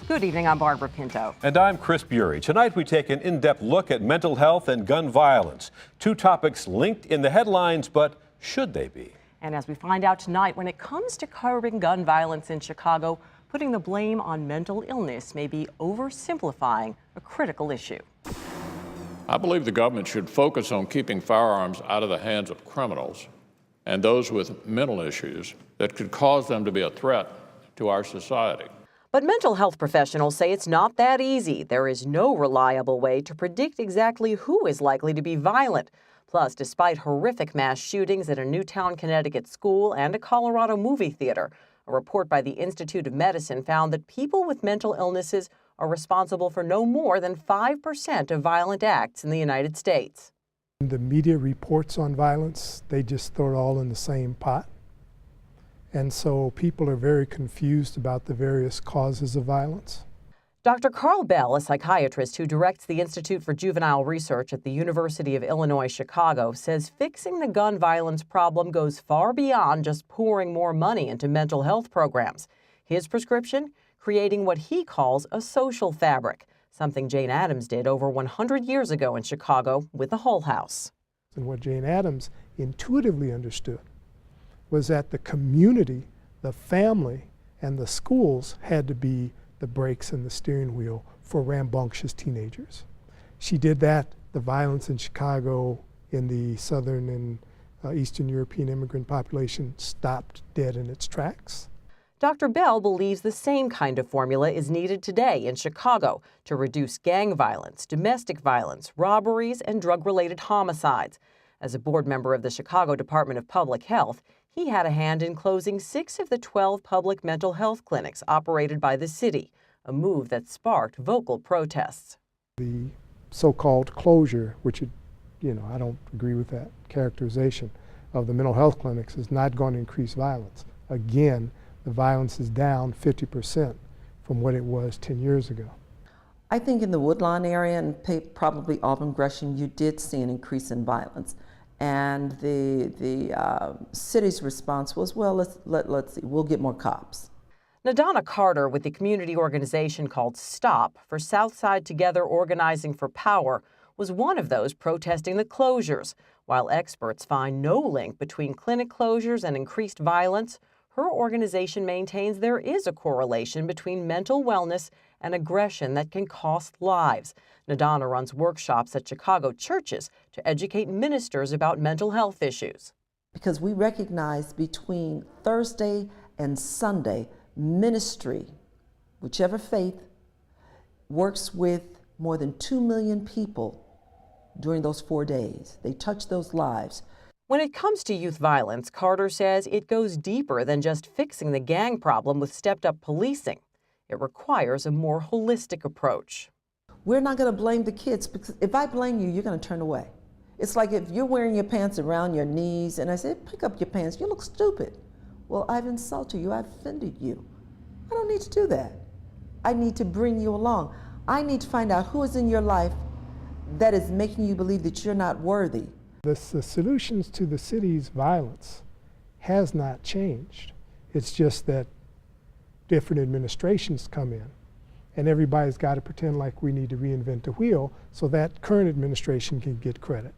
Good evening, I'm Barbara Pinto. And I'm Chris Bury. Tonight we take an in-depth look at mental health and gun violence. Two topics linked in the headlines, but should they be? And as we find out tonight, when it comes to curbing gun violence in Chicago, putting the blame on mental illness may be oversimplifying a critical issue. I believe the government should focus on keeping firearms out of the hands of criminals and those with mental issues that could cause them to be a threat to our society. But mental health professionals say it's not that easy. There is no reliable way to predict exactly who is likely to be violent. Plus, despite horrific mass shootings at a Newtown, Connecticut school and a Colorado movie theater, a report by the Institute of Medicine found that people with mental illnesses are responsible for no more than 5% of violent acts in the United States. The media reports on violence, they just throw it all in the same pot. And so people are very confused about the various causes of violence. Dr. Carl Bell, a psychiatrist who directs the Institute for Juvenile Research at the University of Illinois, Chicago, says fixing the gun violence problem goes far beyond just pouring more money into mental health programs. His prescription? Creating what he calls a social fabric, something Jane Addams did over 100 years ago in Chicago with the Hull House. And what Jane Addams intuitively understood was that the community, the family, and the schools had to be the brakes and the steering wheel for rambunctious teenagers. She did that. The violence in Chicago in the Southern and Eastern European immigrant population stopped dead in its tracks. Dr. Bell believes the same kind of formula is needed today in Chicago to reduce gang violence, domestic violence, robberies, and drug-related homicides. As a board member of the Chicago Department of Public Health, he had a hand in closing 6 of the 12 public mental health clinics operated by the city, a move that sparked vocal protests. The so-called closure, which, I don't agree with that characterization of the mental health clinics, is not going to increase violence. Again, the violence is down 50% from what it was 10 years ago. I think in the Woodlawn area and probably Auburn Gresham, you did see an increase in violence. And the city's response was, well, let's see, we'll get more cops. Nadana Carter with the community organization called STOP for Southside Together Organizing for Power was one of those protesting the closures. While experts find no link between clinic closures and increased violence, her organization maintains there is a correlation between mental wellness and aggression that can cost lives. Nadana runs workshops at Chicago churches to educate ministers about mental health issues. Because we recognize between Thursday and Sunday, ministry, whichever faith, works with more than 2 million people during those 4 days. They touch those lives. When it comes to youth violence, Carter says it goes deeper than just fixing the gang problem with stepped-up policing. It requires a more holistic approach. We're not going to blame the kids, because if I blame you, you're going to turn away. It's like if you're wearing your pants around your knees and I say, pick up your pants, you look stupid. Well, I've insulted you, I've offended you. I don't need to do that. I need to bring you along. I need to find out who is in your life that is making you believe that you're not worthy. The solutions to the city's violence has not changed. It's just that different administrations come in and everybody's got to pretend like we need to reinvent the wheel so that current administration can get credit.